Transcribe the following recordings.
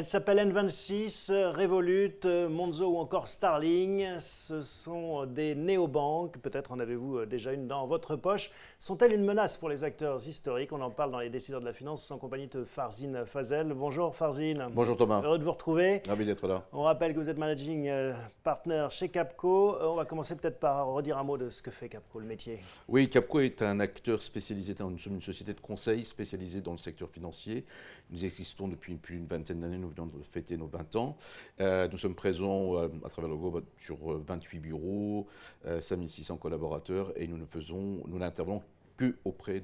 Elles s'appellent N26, Revolut, Monzo ou encore Starling. Ce sont des néobanques. Peut-être en avez-vous déjà une dans votre poche. Sont-elles une menace pour les acteurs historiques? On en parle dans les décideurs de la finance en compagnie de Farzin Fazel. Bonjour Farzin. Bonjour Thomas. Heureux de vous retrouver. Ravi d'être là. On rappelle que vous êtes managing partner chez Capco. On va commencer peut-être par redire un mot de ce que fait Capco, le métier. Oui, Capco est un acteur spécialisé, nous sommes une société de conseil spécialisée dans le secteur financier. Nous existons depuis plus d'une vingtaine d'années, nous venons de fêter nos 20 ans. Nous sommes présents à travers le globe sur 28 bureaux, 5600 collaborateurs et nous n'intervenons que auprès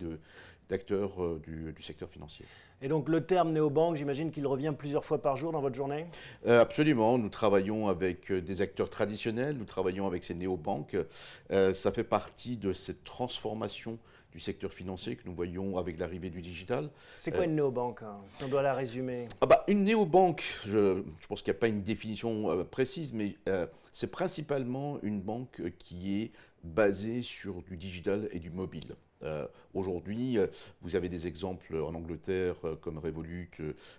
d'acteurs du secteur financier. Et donc le terme néobanque, j'imagine qu'il revient plusieurs fois par jour dans votre journée? Absolument, nous travaillons avec des acteurs traditionnels, nous travaillons avec ces néobanques. Ça fait partie de cette transformation du secteur financier que nous voyons avec l'arrivée du digital. C'est quoi une néobanque, hein, si on doit la résumer? Une néobanque, je pense qu'il n'y a pas une définition précise, mais c'est principalement une banque qui est basée sur du digital et du mobile. Aujourd'hui, vous avez des exemples en Angleterre comme Revolut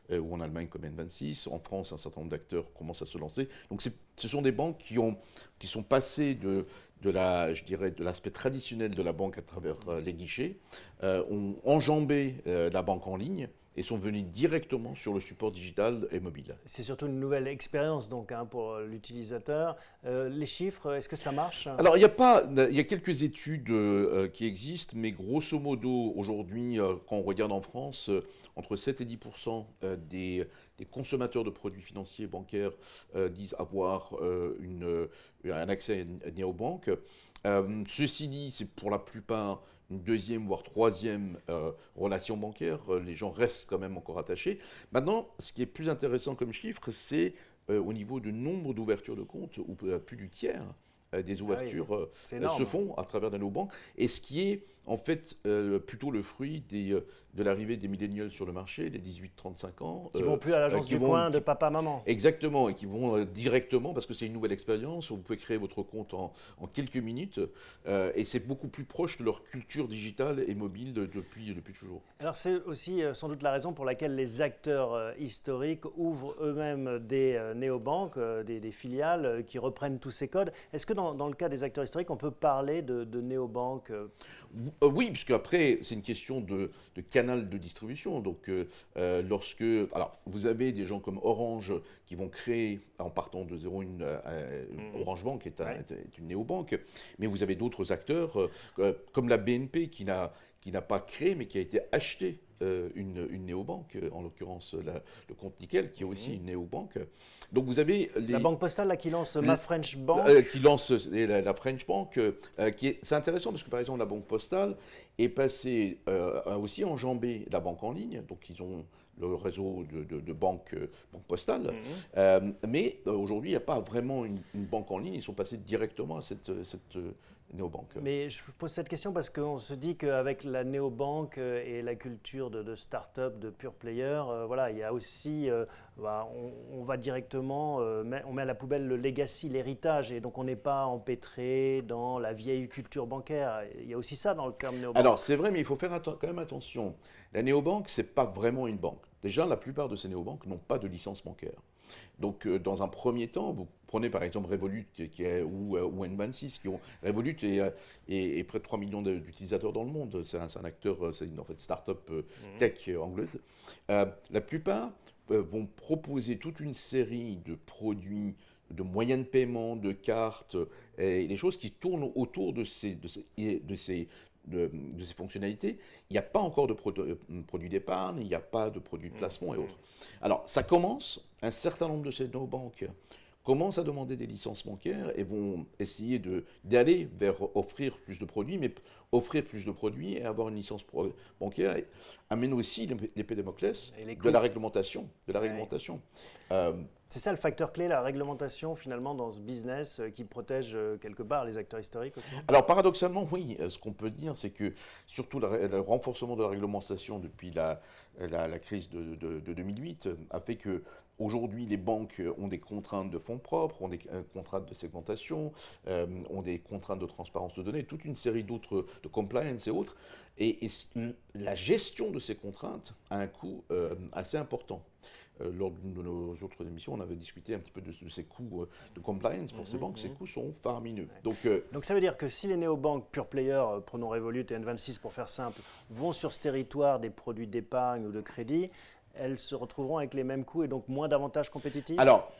ou en Allemagne comme N26. En France, un certain nombre d'acteurs commencent à se lancer. Donc ce sont des banques qui sont passées de l'aspect traditionnel de la banque à travers les guichets, ont enjambé la banque en ligne et sont venus directement sur le support digital et mobile. C'est surtout une nouvelle expérience donc, hein, pour l'utilisateur. Les chiffres, est-ce que ça marche? Alors, il y a quelques études qui existent, mais grosso modo, aujourd'hui, quand on regarde en France, entre 7 et 10% des consommateurs de produits financiers bancaires disent avoir un accès à une néobanque. Ceci dit, c'est pour la plupart une deuxième voire troisième relation bancaire. Les gens restent quand même encore attachés. Maintenant, ce qui est plus intéressant comme chiffre, c'est au niveau du nombre d'ouvertures de comptes, où plus du tiers des ouvertures se font à travers nos banques. Et ce qui est en fait plutôt le fruit de l'arrivée des millennials sur le marché, des 18-35 ans. Qui vont plus à l'agence du coin de papa-maman. Exactement, et qui vont directement, parce que c'est une nouvelle expérience, où vous pouvez créer votre compte en quelques minutes, et c'est beaucoup plus proche de leur culture digitale et mobile depuis toujours. Alors c'est aussi sans doute la raison pour laquelle les acteurs historiques ouvrent eux-mêmes des néobanques, des filiales qui reprennent tous ces codes. Est-ce que dans le cas des acteurs historiques, on peut parler de néobanques? Oui, puisque après, c'est une question de canal de distribution. Donc, alors, vous avez des gens comme Orange qui vont créer, en partant de zéro, Orange Bank est une néobanque, mais vous avez d'autres acteurs, comme la BNP qui n'a pas créé, mais qui a été acheté une néobanque, en l'occurrence le compte Nickel, qui est aussi une néobanque. Donc vous avez la Banque Postale là, qui lance Ma French Bank. Qui lance la French Bank, c'est intéressant parce que par exemple la Banque Postale est passée a aussi enjambé la banque en ligne, donc ils ont le réseau de banque postale, mais aujourd'hui il n'y a pas vraiment une banque en ligne, ils sont passés directement à cette néobanque. Mais je vous pose cette question parce qu'on se dit qu'avec la néobanque et la culture de start-up, de pure player, voilà, il y a aussi, on va directement, on met à la poubelle le legacy, l'héritage, et donc on n'est pas empêtré dans la vieille culture bancaire. Il y a aussi ça dans le terme néobanque. Alors c'est vrai, mais il faut faire quand même attention. La néobanque, ce n'est pas vraiment une banque. Déjà, la plupart de ces néobanques n'ont pas de licence bancaire. Donc, dans un premier temps, vous prenez par exemple Revolut ou N26, Revolut est près de 3 millions d'utilisateurs dans le monde. C'est un acteur, c'est en fait start-up tech anglaise. La plupart vont proposer toute une série de produits, de moyens de paiement, de cartes, et des choses qui tournent autour de ces fonctionnalités. Il n'y a pas encore de produits d'épargne, il n'y a pas de produits de placement et autres. Alors, ça commence, un certain nombre de ces néobanques commencent à demander des licences bancaires et vont essayer d'aller vers offrir plus de produits, mais offrir plus de produits et avoir une licence bancaire amène aussi l'épée de Damoclès de la réglementation. C'est ça le facteur clé, la réglementation finalement dans ce business qui protège quelque part les acteurs historiques aussi? Alors paradoxalement, oui. Ce qu'on peut dire, c'est que surtout le renforcement de la réglementation depuis la crise de 2008 a fait que aujourd'hui les banques ont des contraintes de fonds propres, ont des contraintes de segmentation, ont des contraintes de transparence de données, toute une série d'autres, de compliance et autres. Et la gestion de ces contraintes a un coût assez important. Lors d'une de nos autres émissions, on avait discuté un petit peu de ces coûts de compliance pour ces banques. Ces coûts sont faramineux. Ouais. Donc ça veut dire que si les néobanques pure players, prenons Revolut et N26 pour faire simple, vont sur ce territoire des produits d'épargne ou de crédit, elles se retrouveront avec les mêmes coûts et donc moins d'avantages compétitifs? Alors,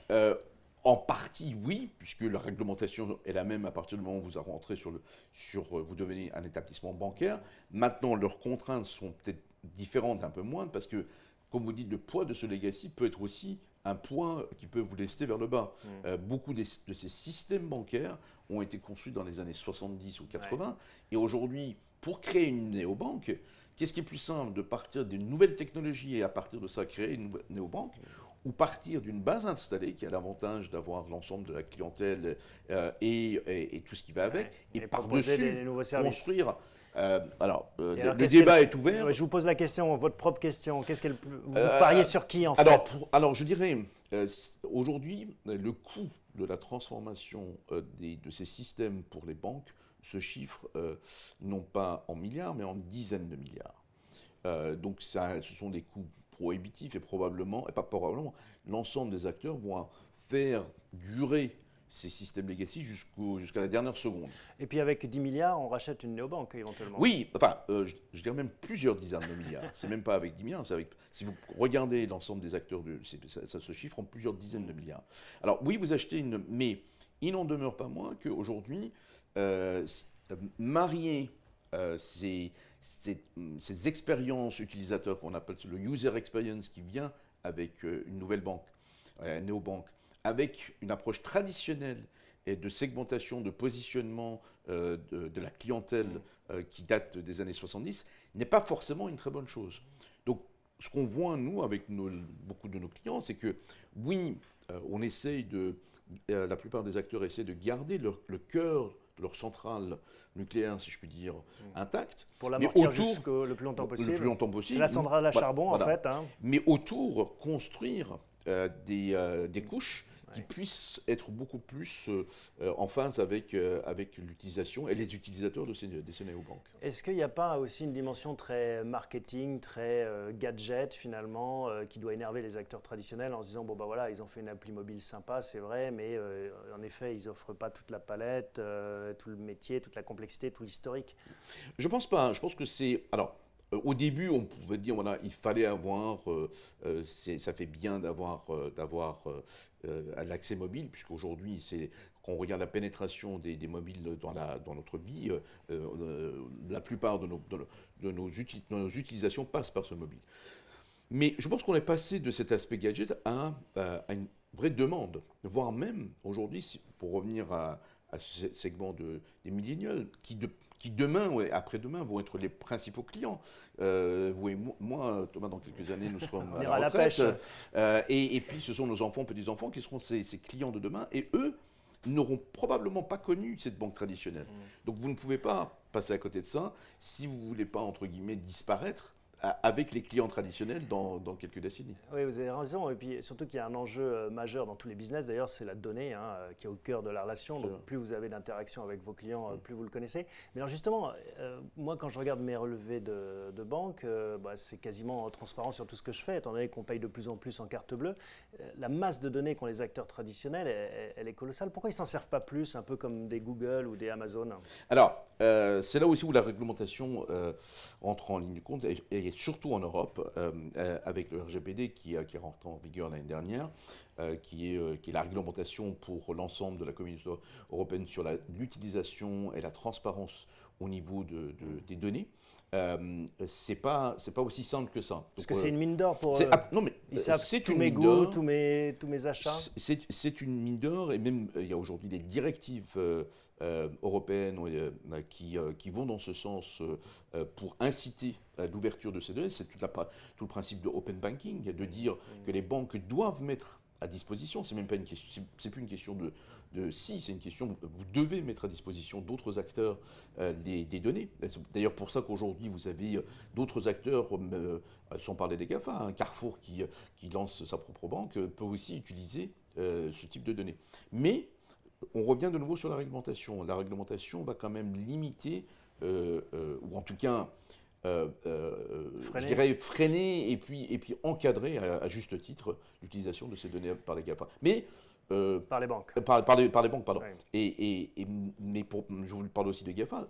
en partie, oui, puisque la réglementation est la même à partir du moment où vous rentrez vous devenez un établissement bancaire. Maintenant, leurs contraintes sont peut-être différentes, un peu moindres, parce que, comme vous dites, le poids de ce legacy peut être aussi un point qui peut vous lester vers le bas. Beaucoup de ces systèmes bancaires ont été conçus dans les années 70 ou 80, ouais. Et aujourd'hui, pour créer une néobanque, qu'est-ce qui est plus simple, de partir d'une nouvelle technologie et à partir de ça créer une néobanque, ou partir d'une base installée qui a l'avantage d'avoir l'ensemble de la clientèle et tout ce qui va avec, ouais, et par-dessus construire. Le débat est ouvert. Je vous pose la question, votre propre question. Vous pariez sur qui en fait? Alors, je dirais, aujourd'hui, le coût de la transformation de ces systèmes pour les banques se chiffre non pas en milliards, mais en dizaines de milliards. Donc, ce sont des coûts prohibitifs et l'ensemble des acteurs vont faire durer ces systèmes legacy jusqu'à la dernière seconde. Et puis avec 10 milliards, on rachète une néobanque éventuellement. Oui, je dirais même plusieurs dizaines de milliards. C'est même pas avec 10 milliards, si vous regardez l'ensemble des acteurs, ça se chiffre en plusieurs dizaines de milliards. Alors oui, vous achetez mais il n'en demeure pas moins qu'aujourd'hui, marier ces expériences utilisateurs qu'on appelle le user experience qui vient avec une nouvelle banque, une néobanque, avec une approche traditionnelle et de segmentation, de positionnement de la clientèle qui date des années 70, n'est pas forcément une très bonne chose. Donc, ce qu'on voit, nous, avec beaucoup de nos clients, c'est que, oui, on essaye la plupart des acteurs essaient de garder le cœur de leur centrale nucléaire, si je puis dire, intacte. Pour l'amortir le plus longtemps possible. Le plus longtemps possible. C'est la centrale à charbon, voilà. En fait. Hein. Mais autour, construire des couches qui puissent être beaucoup plus en phase avec l'utilisation et les utilisateurs de ces néobanques. Est-ce qu'il n'y a pas aussi une dimension très marketing, très gadget finalement, qui doit énerver les acteurs traditionnels en se disant, bon bah voilà, ils ont fait une appli mobile sympa, c'est vrai, mais en effet, ils n'offrent pas toute la palette, tout le métier, toute la complexité, tout l'historique? Je pense pas. Je pense que c'est... Alors, au début, on pouvait dire voilà, il fallait avoir, ça fait bien d'avoir l'accès mobile, puisqu'aujourd'hui, quand on regarde la pénétration des mobiles dans notre vie, la plupart de nos utilisations passent par ce mobile. Mais je pense qu'on est passé de cet aspect gadget à une vraie demande, voire même aujourd'hui, pour revenir à ce segment des millennials, qui demain ou après-demain vont être les principaux clients. Vous et moi, Thomas, dans quelques années, nous serons à la retraite. Et puis, ce sont nos enfants, petits-enfants qui seront ces clients de demain. Et eux n'auront probablement pas connu cette banque traditionnelle. Donc, vous ne pouvez pas passer à côté de ça si vous ne voulez pas, entre guillemets, disparaître avec les clients traditionnels dans quelques décennies. Oui, vous avez raison. Et puis surtout qu'il y a un enjeu majeur dans tous les business, d'ailleurs, c'est la donnée qui est au cœur de la relation. Donc plus vous avez d'interaction avec vos clients, plus vous le connaissez. Mais alors justement, moi quand je regarde mes relevés de banque, c'est quasiment transparent sur tout ce que je fais, étant donné qu'on paye de plus en plus en carte bleue. La masse de données qu'ont les acteurs traditionnels, elle est colossale. Pourquoi ils ne s'en servent pas plus, un peu comme des Google ou des Amazon? Alors, c'est là aussi où la réglementation entre en ligne de compte, et surtout en Europe, avec le RGPD qui est rentré en vigueur l'année dernière, qui est la réglementation pour l'ensemble de la communauté européenne sur l'utilisation et la transparence au niveau des données. C'est pas aussi simple que ça. Parce que c'est une mine d'or pour non, mais ils savent tous mes goûts, tous mes achats. C'est une mine d'or, et même il y a aujourd'hui des directives européennes qui vont dans ce sens pour inciter à l'ouverture de ces données. C'est tout le principe de open banking, de dire que les banques doivent mettre à disposition. C'est même pas une question, c'est plus une question c'est une question, vous devez mettre à disposition d'autres acteurs des données. C'est d'ailleurs pour ça qu'aujourd'hui vous avez d'autres acteurs, sans parler des GAFA, Carrefour qui lance sa propre banque, peut aussi utiliser ce type de données. Mais on revient de nouveau sur la réglementation. La réglementation va quand même limiter, ou en tout cas je dirais, freiner et puis encadrer à juste titre l'utilisation de ces données par les GAFA. Mais par les banques. par les banques, pardon. Ouais. Mais je vous parle aussi des GAFA,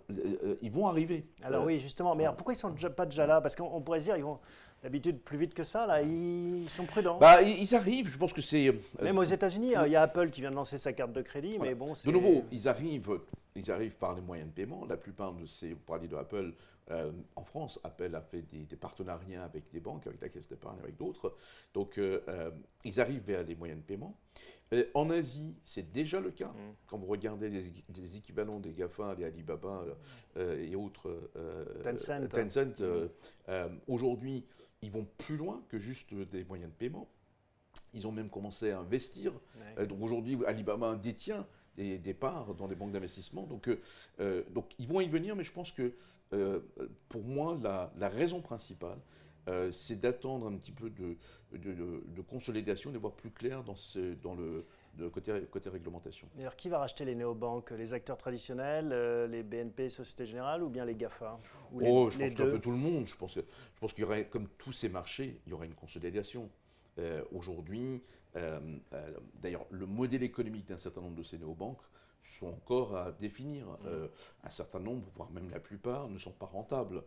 ils vont arriver. Alors oui, justement, mais alors, pourquoi ils sont pas déjà là? Parce qu'on pourrait se dire, ils vont d'habitude plus vite que ça, là, ils sont prudents. Bah, ils arrivent, je pense que c'est... Même aux États-Unis, il y a Apple qui vient de lancer sa carte de crédit, voilà. mais bon, c'est... De nouveau, ils arrivent par les moyens de paiement. La plupart de ces, vous parliez de Apple, en France, Apple a fait des partenariats avec des banques, avec la Caisse d'épargne, avec d'autres. Donc, ils arrivent vers les moyens de paiement. En Asie, c'est déjà le cas. Quand vous regardez les équivalents des GAFA, des Alibaba et autres, Tencent, aujourd'hui, ils vont plus loin que juste des moyens de paiement. Ils ont même commencé à investir. Ouais. Donc aujourd'hui, Alibaba détient des parts dans des banques d'investissement. Donc ils vont y venir, mais je pense que pour moi, la raison principale, c'est d'attendre un petit peu de consolidation, de voir plus clair dans le côté réglementation. Et alors, qui va racheter les néobanques? Les acteurs traditionnels, les BNP, Société Générale, ou bien les GAFA? Ou Je pense qu'un peu tout le monde. Je pense qu'il y aurait, comme tous ces marchés, il y aurait une consolidation. Aujourd'hui, d'ailleurs, le modèle économique d'un certain nombre de ces néobanques sont encore à définir. Un certain nombre, voire même la plupart, ne sont pas rentables.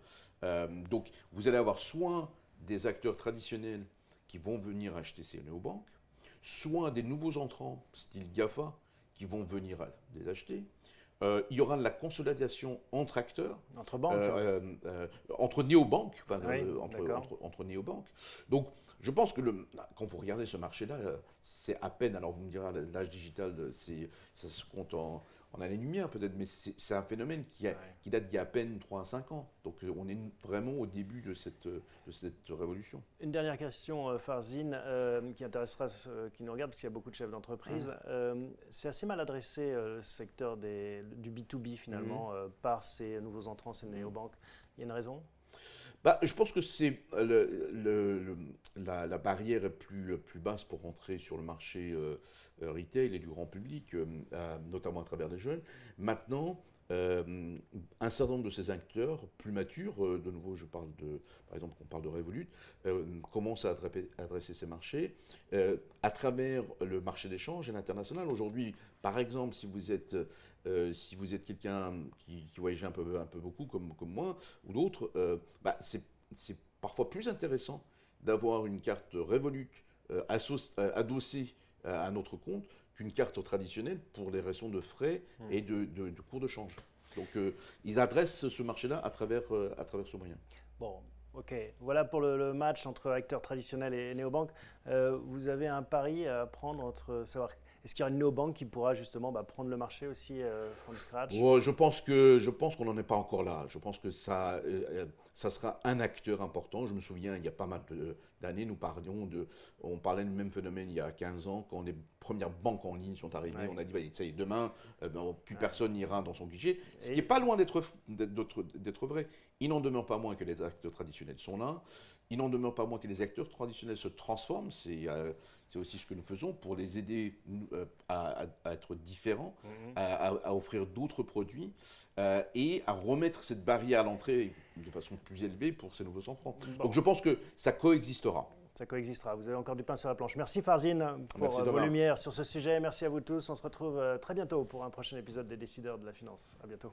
Donc, vous allez avoir soit des acteurs traditionnels qui vont venir acheter ces néobanques, soit des nouveaux entrants, style GAFA, qui vont venir les acheter. Il y aura de la consolidation entre acteurs, entre banques, entre néobanques, enfin, oui, entre néobanques. Donc, je pense que quand vous regardez ce marché-là, c'est à peine, alors vous me direz, l'âge digital, ça se compte en années-lumière peut-être, mais c'est un phénomène qui date d'il y a à peine 3 à 5 ans. Donc on est vraiment au début de cette révolution. Une dernière question, Farzine, qui intéressera ceux qui nous regardent, parce qu'il y a beaucoup de chefs d'entreprise. C'est assez mal adressé, le secteur du B2B finalement, par ces nouveaux entrants, ces néobanques. Il y a une raison? Je pense que c'est la barrière est plus basse pour rentrer sur le marché retail et du grand public, notamment à travers les jeunes. Maintenant, un certain nombre de ces acteurs plus matures, de nouveau je parle par exemple on parle de Revolut, commencent à adresser ces marchés à travers le marché d'échange et l'international. Aujourd'hui, par exemple, si vous êtes quelqu'un qui voyage un peu beaucoup comme moi ou d'autres, c'est parfois plus intéressant d'avoir une carte Revolut adossée à notre compte qu'une carte traditionnelle pour les raisons de frais et de cours de change. Donc ils adressent ce marché-là à travers ce moyen. Bon, ok. Voilà pour le match entre acteurs traditionnels et néobanques. Vous avez un pari à prendre entre savoir est-ce qu'il y aura une néobanque qui pourra justement prendre le marché aussi from scratch? Je pense qu'on n'en est pas encore là. Je pense que ça sera un acteur important. Je me souviens, il y a pas mal d'années, on parlait du même phénomène il y a 15 ans, quand les premières banques en ligne sont arrivées. Ouais. On a dit, ça y est, demain, plus personne n'ira dans son guichet. Ce qui n'est pas loin d'être vrai. Il n'en demeure pas moins que les acteurs traditionnels sont là. Il n'en demeure pas moins que les acteurs traditionnels se transforment. C'est aussi ce que nous faisons pour les aider à être différents, à offrir d'autres produits et à remettre cette barrière à l'entrée de façon plus élevée pour ces nouveaux entrants. Bon. Donc je pense que ça coexistera. Ça coexistera. Vous avez encore du pain sur la planche. Merci Farzine pour vos lumières sur ce sujet. Merci à vous tous. On se retrouve très bientôt pour un prochain épisode des Décideurs de la Finance. À bientôt.